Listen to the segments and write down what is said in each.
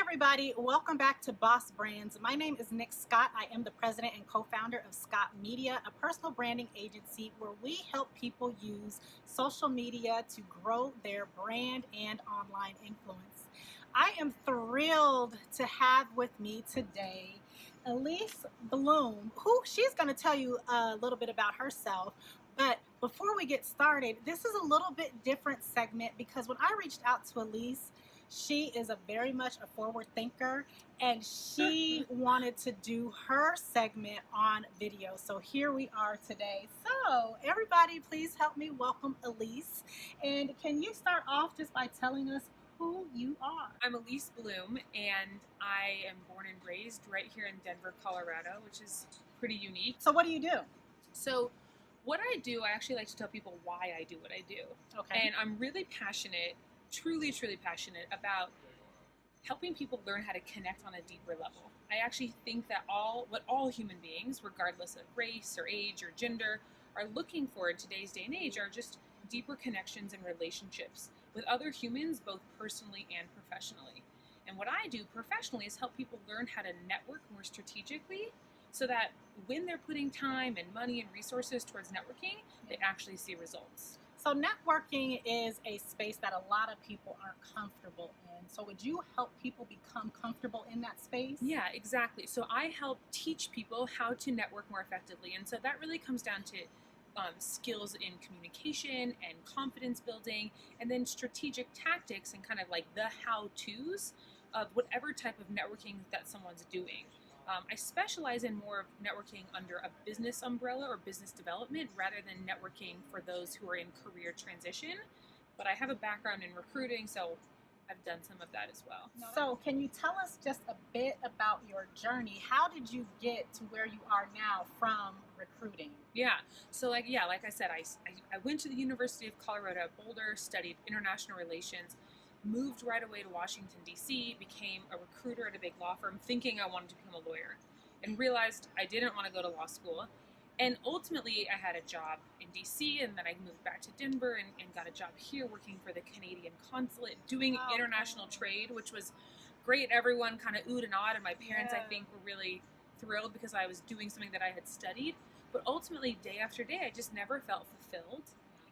everybody, welcome back to Boss Brands. My name is Nik Scott. I am the president and co-founder of Scott Media, a personal branding agency where we help people use social media to grow their brand and online influence. I am thrilled to have with me today Alyce Blum, who she's going to tell you a little bit about herself. But before we get started, this is a little bit different segment because when I reached out to Alyce, she is a very much a forward thinker, and she wanted to do her segment on video. So here we are today. So everybody, please help me welcome Alyce. And can you start off just by telling us who you are? I'm Alyce Blum, and I am born and raised right here in Denver, Colorado, which is pretty unique. So what do you do? So what I do, I actually like to tell people why I do what I do. Okay. And I'm really passionate, truly passionate about helping people learn how to connect on a deeper level. I actually think that what all human beings, regardless of race or age or gender, are looking for in today's day and age are just deeper connections and relationships with other humans, both personally and professionally. And what I do professionally is help people learn how to network more strategically so that when they're putting time and money and resources towards networking, they actually see results. So networking is a space that a lot of people aren't comfortable in. So would you help people become comfortable in that space? Yeah, exactly. So I help teach people how to network more effectively. And so that really comes down to skills in communication and confidence building, and then strategic tactics and kind of like the how-tos of whatever type of networking that someone's doing. I specialize in more of networking under a business umbrella or business development rather than networking for those who are in career transition. But I have a background in recruiting, so I've done some of that as well. So can you tell us just a bit about your journey? How did you get to where you are now from recruiting? Yeah, so like I said, I went to the University of Colorado at Boulder, studied international relations, moved right away to Washington, D.C., became a recruiter at a big law firm thinking I wanted to become a lawyer, and realized I didn't want to go to law school. And ultimately, I had a job in D.C., and then I moved back to Denver and got a job here working for the Canadian consulate, doing international trade, which was great. Everyone kind of oohed and awed, and my parents, I think, were really thrilled because I was doing something that I had studied. But ultimately, day after day, I just never felt fulfilled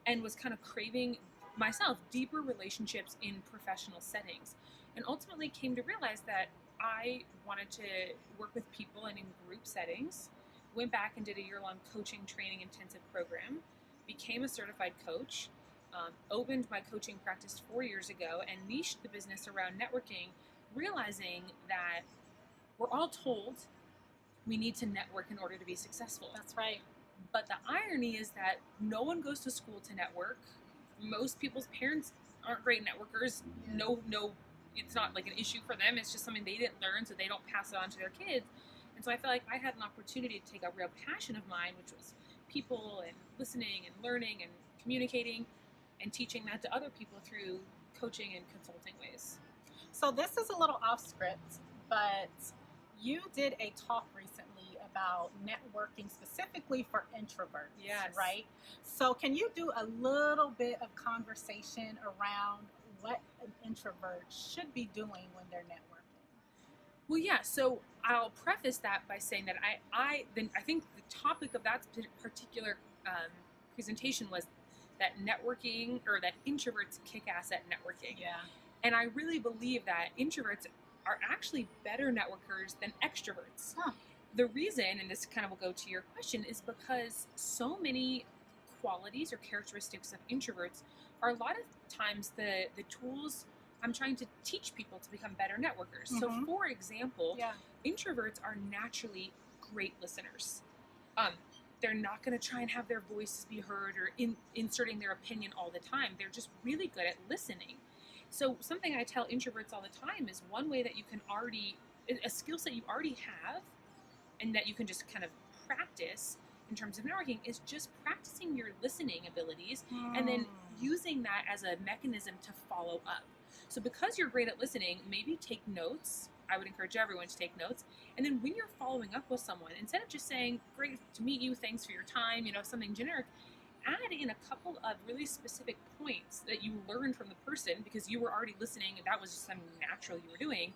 and was kind of craving myself deeper relationships in professional settings, and ultimately came to realize that I wanted to work with people and in group settings. Went back and did a year-long coaching training intensive program, became a certified coach, opened my coaching practice 4 years ago, and niched the business around networking, realizing that we're all told we need to network in order to be successful. That's right. But the irony is that no one goes to school to network. Most people's parents aren't great networkers. No, it's not like an issue for them. It's just something they didn't learn, so they don't pass it on to their kids. And so I felt like I had an opportunity to take a real passion of mine, which was people and listening and learning and communicating, and teaching that to other people through coaching and consulting ways. So this is a little off script, but you did a talk recently about networking specifically for introverts, Yes. right? So can you do a little bit of conversation around what an introvert should be doing when they're networking? Well, yeah, so I'll preface that by saying that I think the topic of that particular presentation was that networking, or that introverts kick ass at networking. Yeah. And I really believe that introverts are actually better networkers than extroverts. Huh. The reason, and this kind of will go to your question, is because so many qualities or characteristics of introverts are a lot of times the tools I'm trying to teach people to become better networkers. Mm-hmm. So for example, introverts are naturally great listeners. They're not going to try and have their voices be heard or inserting their opinion all the time. They're just really good at listening. So something I tell introverts all the time is one way that you can a skill set you already have and that you can just kind of practice in terms of networking is just practicing your listening abilities and then using that as a mechanism to follow up. So because you're great at listening, maybe take notes. I would encourage everyone to take notes. And then when you're following up with someone, instead of just saying, great to meet you, thanks for your time, something generic, add in a couple of really specific points that you learned from the person because you were already listening and that was just something natural you were doing.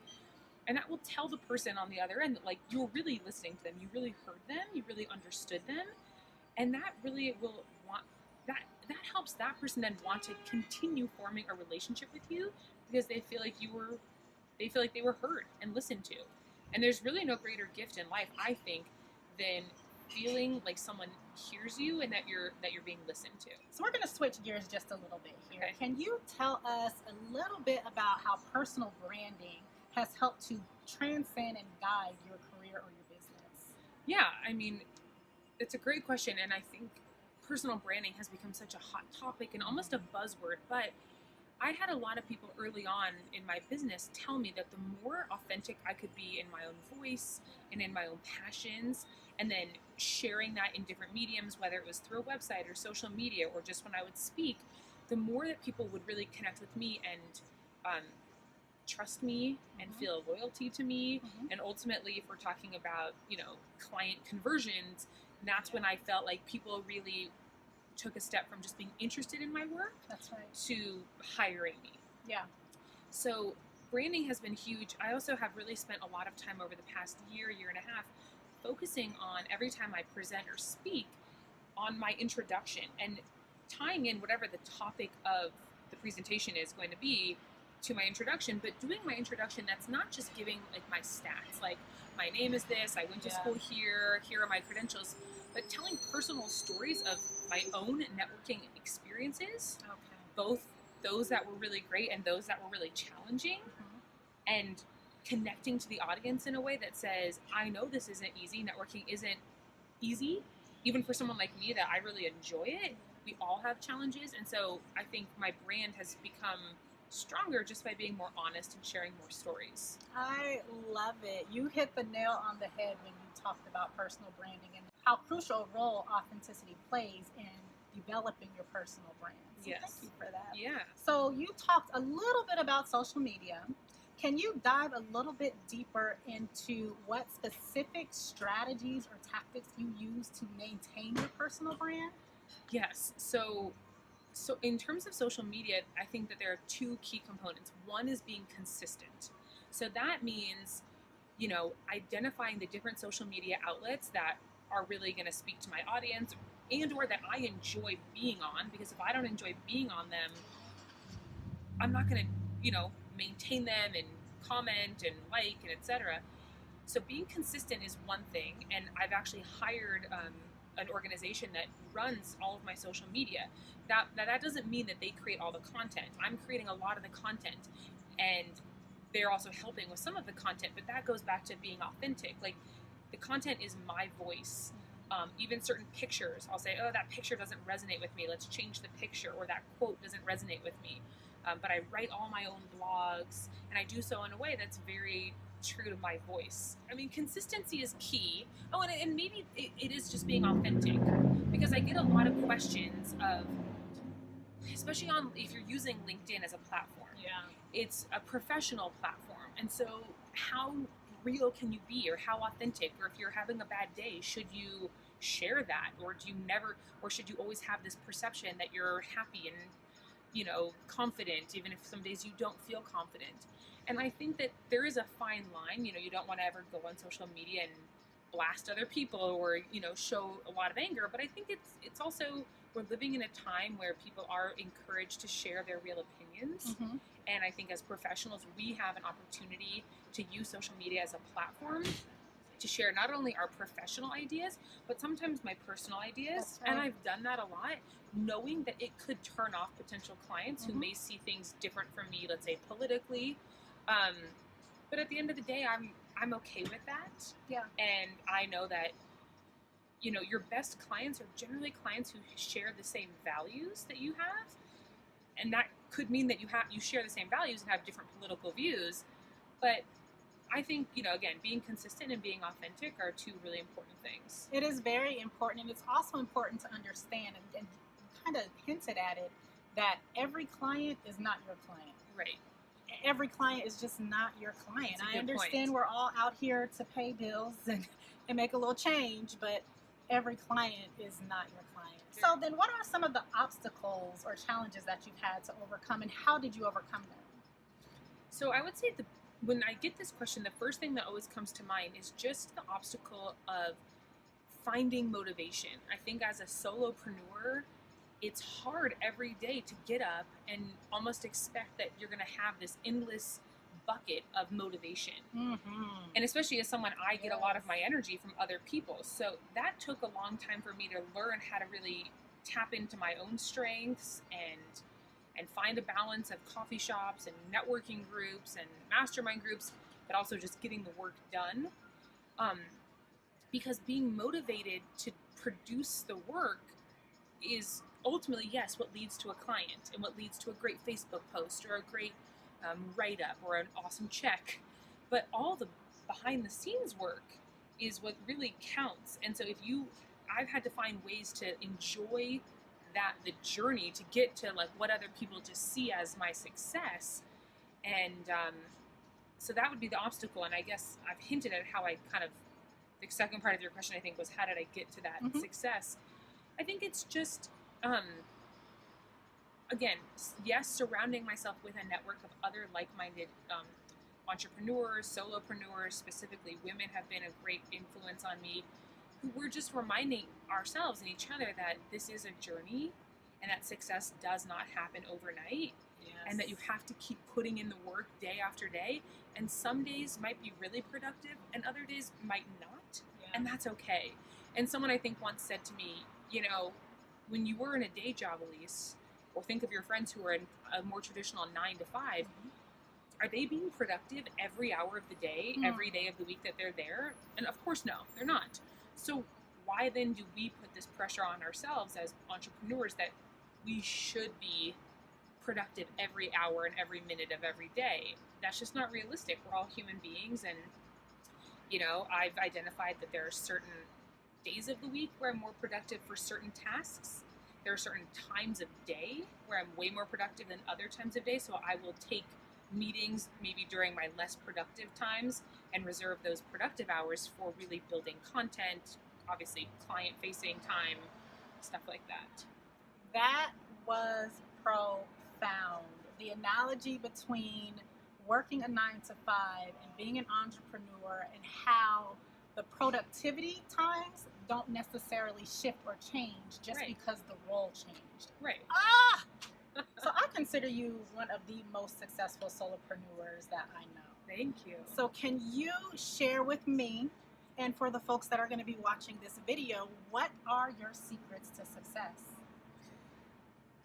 And that will tell the person on the other end that, like, you're really listening to them, you really heard them, you really understood them, and that really will want that helps that person then want to continue forming a relationship with you because they feel like they were heard and listened to. And there's really no greater gift in life, I think, than feeling like someone hears you and that you're being listened to. So we're going to switch gears just a little bit here. Okay. Can you tell us a little bit about how personal branding has helped to transcend and guide your career or your business? Yeah, I mean, it's a great question, and I think personal branding has become such a hot topic and almost a buzzword, but I had a lot of people early on in my business tell me that the more authentic I could be in my own voice and in my own passions, and then sharing that in different mediums, whether it was through a website or social media or just when I would speak, the more that people would really connect with me and trust me and feel loyalty to me. And ultimately, if we're talking about, client conversions, that's when I felt like people really took a step from just being interested in my work That's right. to hiring me. Yeah. So branding has been huge. I also have really spent a lot of time over the past year and a half focusing on, every time I present or speak, on my introduction and tying in whatever the topic of the presentation is going to be to my introduction, but doing my introduction that's not just giving like my stats, like my name is this, I went to school here are my credentials, but telling personal stories of my own networking experiences, both those that were really great and those that were really challenging, and connecting to the audience in a way that says, I know this isn't easy, networking isn't easy, even for someone like me that I really enjoy it. We all have challenges, and so I think my brand has become stronger just by being more honest and sharing more stories. I love it. You hit the nail on the head when you talked about personal branding and how crucial a role authenticity plays in developing your personal brand. So Yes. Thank you for that. Yeah. So you talked a little bit about social media. Can you dive a little bit deeper into what specific strategies or tactics you use to maintain your personal brand? Yes. So in terms of social media, I think that there are two key components. One is being consistent. So that means, identifying the different social media outlets that are really going to speak to my audience and or that I enjoy being on, because if I don't enjoy being on them, I'm not going to, maintain them and comment and like and etc. So being consistent is one thing, and I've actually hired an organization that runs all of my social media. That doesn't mean that they create all the content. I'm creating a lot of the content, and they're also helping with some of the content, but that goes back to being authentic. Like, the content is my voice. Even certain pictures, I'll say, oh, that picture doesn't resonate with me, let's change the picture, or that quote doesn't resonate with me. But I write all my own blogs, and I do so in a way that's very true to my voice. I mean, consistency is key. Oh, and maybe it is just being authentic, because I get a lot of questions of, especially if you're using LinkedIn as a platform. Yeah. It's a professional platform, and so how real can you be, or how authentic? Or if you're having a bad day, should you share that, or should you always have this perception that you're happy and confident, even if some days you don't feel confident? And I think that there is a fine line. You don't want to ever go on social media and blast other people or show a lot of anger, but I think it's also, we're living in a time where people are encouraged to share their real opinions. And I think as professionals, we have an opportunity to use social media as a platform to share not only our professional ideas, but sometimes my personal ideas. That's right. And I've done that a lot, knowing that it could turn off potential clients who may see things different from me, let's say politically. But at the end of the day, I'm okay with that. Yeah. And I know that, your best clients are generally clients who share the same values that you have. And that could mean that you share the same values and have different political views. But I think, again, being consistent and being authentic are two really important things. It is very important, and it's also important to understand, and kind of hinted at it, that every client is not your client. Right. Every client is just not your client. That's a I good understand point. we're all out here to pay bills and make a little change, but every client is not your client. So then what are some of the obstacles or challenges that you've had to overcome, and how did you overcome them? So I would say the when I get this question, the first thing that always comes to mind is just the obstacle of finding motivation. I think as a solopreneur, it's hard every day to get up and almost expect that you're going to have this endless bucket of motivation. And especially as someone, I get a lot of my energy from other people. So that took a long time for me to learn how to really tap into my own strengths and find a balance of coffee shops and networking groups and mastermind groups, but also just getting the work done. Because being motivated to produce the work is ultimately, yes, what leads to a client and what leads to a great Facebook post or a great write-up or an awesome check. But all the behind the scenes work is what really counts. And so I've had to find ways to enjoy the journey to get to like what other people just see as my success. And so that would be the obstacle. And I guess I've hinted at how the second part of your question, I think, was how did I get to that success? I think it's just, again, yes, surrounding myself with a network of other like-minded entrepreneurs, solopreneurs, specifically women have been a great influence on me, who we're just reminding ourselves and each other that this is a journey and that success does not happen overnight. Yes. And that you have to keep putting in the work day after day. And some days might be really productive and other days might not. Yeah. And that's okay. And someone I think once said to me, when you were in a day job, Alyce, or think of your friends who are in a more traditional 9 to 5, are they being productive every hour of the day, every day of the week that they're there? And of course, no, they're not. So why then do we put this pressure on ourselves as entrepreneurs that we should be productive every hour and every minute of every day? That's just not realistic. We're all human beings, and I've identified that there are certain days of the week where I'm more productive for certain tasks. There are certain times of day where I'm way more productive than other times of day, so I will take meetings maybe during my less productive times and reserve those productive hours for really building content, obviously client-facing time, stuff like that. That was profound. The analogy between working a 9 to 5 and being an entrepreneur, and how the productivity times don't necessarily shift or change just because the role changed. Right. So I consider you one of the most successful solopreneurs that I know. Thank you. So can you share with me, and for the folks that are going to be watching this video, what are your secrets to success?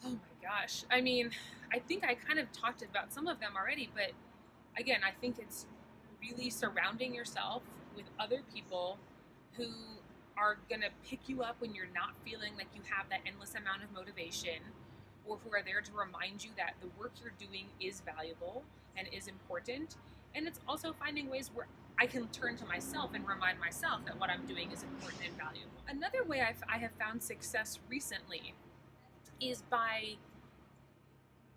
Oh my gosh. I mean, I think I kind of talked about some of them already, but again, I think it's really surrounding yourself with other people who are going to pick you up when you're not feeling like you have that endless amount of motivation, or who are there to remind you that the work you're doing is valuable and is important. And it's also finding ways where I can turn to myself and remind myself that what I'm doing is important and valuable. Another way I have found success recently is by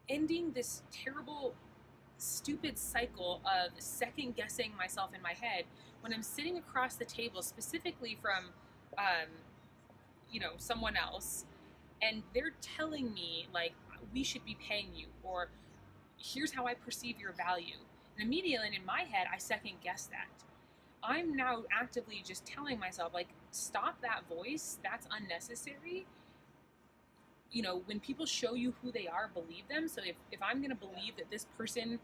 ending this terrible, stupid cycle of second guessing myself in my head when I'm sitting across the table, specifically from someone else, and they're telling me like, we should be paying you, or here's how I perceive your value. And immediately in my head, I second guess that. I'm now actively just telling myself, like, stop that voice. That's unnecessary. When people show you who they are, believe them. So if I'm going to believe that this person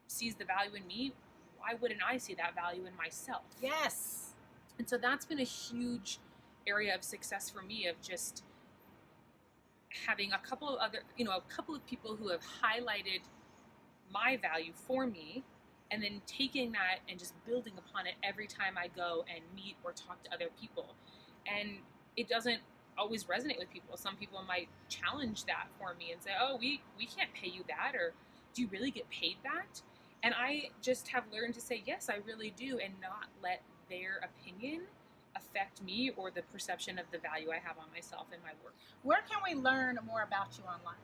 sees the value in me, why wouldn't I see that value in myself? Yes. And so that's been a huge area of success for me, of just having a couple of people who have highlighted my value for me, and then taking that and just building upon it every time I go and meet or talk to other people. And it doesn't always resonate with people. Some people might challenge that for me and say, oh, we can't pay you that, or do you really get paid that? And I just have learned to say, yes, I really do, and not let their opinion affect me or the perception of the value I have on myself and my work. Where can we learn more about you online?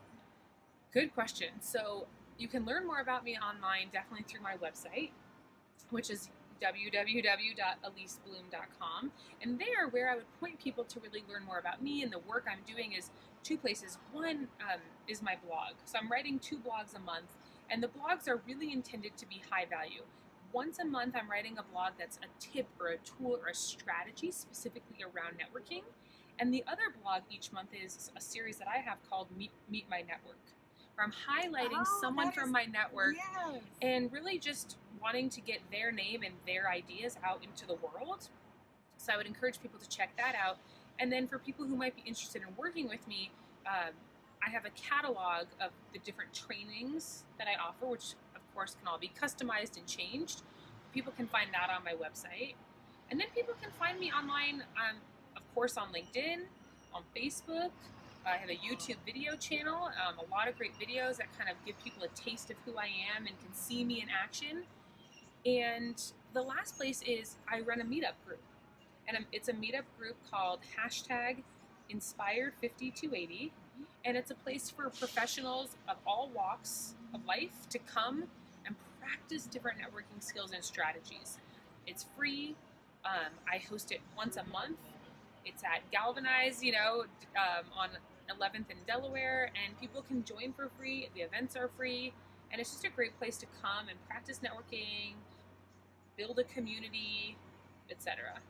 Good question. So you can learn more about me online, definitely through my website, which is www.alyceblum.com. And there, where I would point people to really learn more about me and the work I'm doing, is two places. One is my blog. So I'm writing 2 blogs a month, And the blogs are really intended to be high value. Once a month, I'm writing a blog that's a tip or a tool or a strategy specifically around networking. And the other blog each month is a series that I have called Meet My Network, where I'm highlighting someone from my network and really just wanting to get their name and their ideas out into the world. So I would encourage people to check that out. And then for people who might be interested in working with me, I have a catalog of the different trainings that I offer, which of course can all be customized and changed. People can find that on my website. And then people can find me online, of course, on LinkedIn, on Facebook. I have a YouTube video channel, a lot of great videos that kind of give people a taste of who I am and can see me in action. And the last place is I run a meetup group. And it's a meetup group called #Inspired5280. And it's a place for professionals of all walks of life to come and practice different networking skills and strategies. It's free. I host it once a month. It's at Galvanize, on 11th in Delaware, and people can join for free. The events are free, and it's just a great place to come and practice networking, build a community, etc.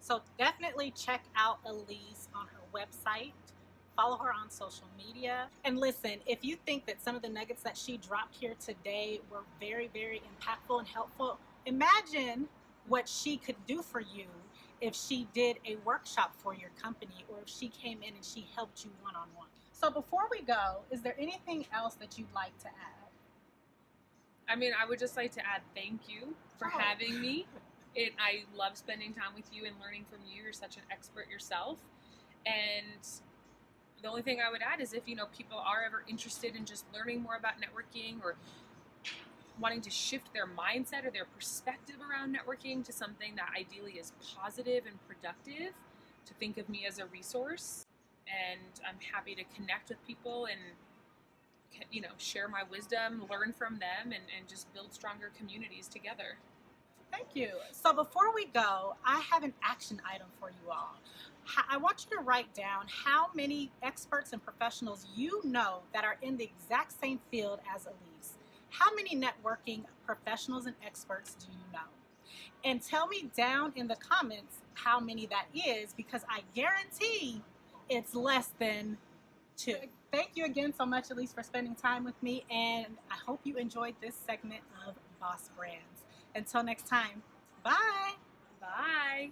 So definitely check out Alyce on her website. Follow her on social media. And listen, if you think that some of the nuggets that she dropped here today were very, very impactful and helpful, imagine what she could do for you if she did a workshop for your company, or if she came in and she helped you one-on-one. So before we go, is there anything else that you'd like to add? I mean, I would just like to add thank you for having me. I love spending time with you and learning from you. You're such an expert yourself. And the only thing I would add is if, people are ever interested in just learning more about networking or wanting to shift their mindset or their perspective around networking to something that ideally is positive and productive, to think of me as a resource. And I'm happy to connect with people and, share my wisdom, learn from them, and just build stronger communities together. Thank you. So before we go, I have an action item for you all. I want you to write down how many experts and professionals you know that are in the exact same field as Alyce. How many networking professionals and experts do you know? And tell me down in the comments how many that is, because I guarantee it's less than 2. Thank you again so much, Alyce, for spending time with me, and I hope you enjoyed this segment of Boss Brands. Until next time, bye. Bye.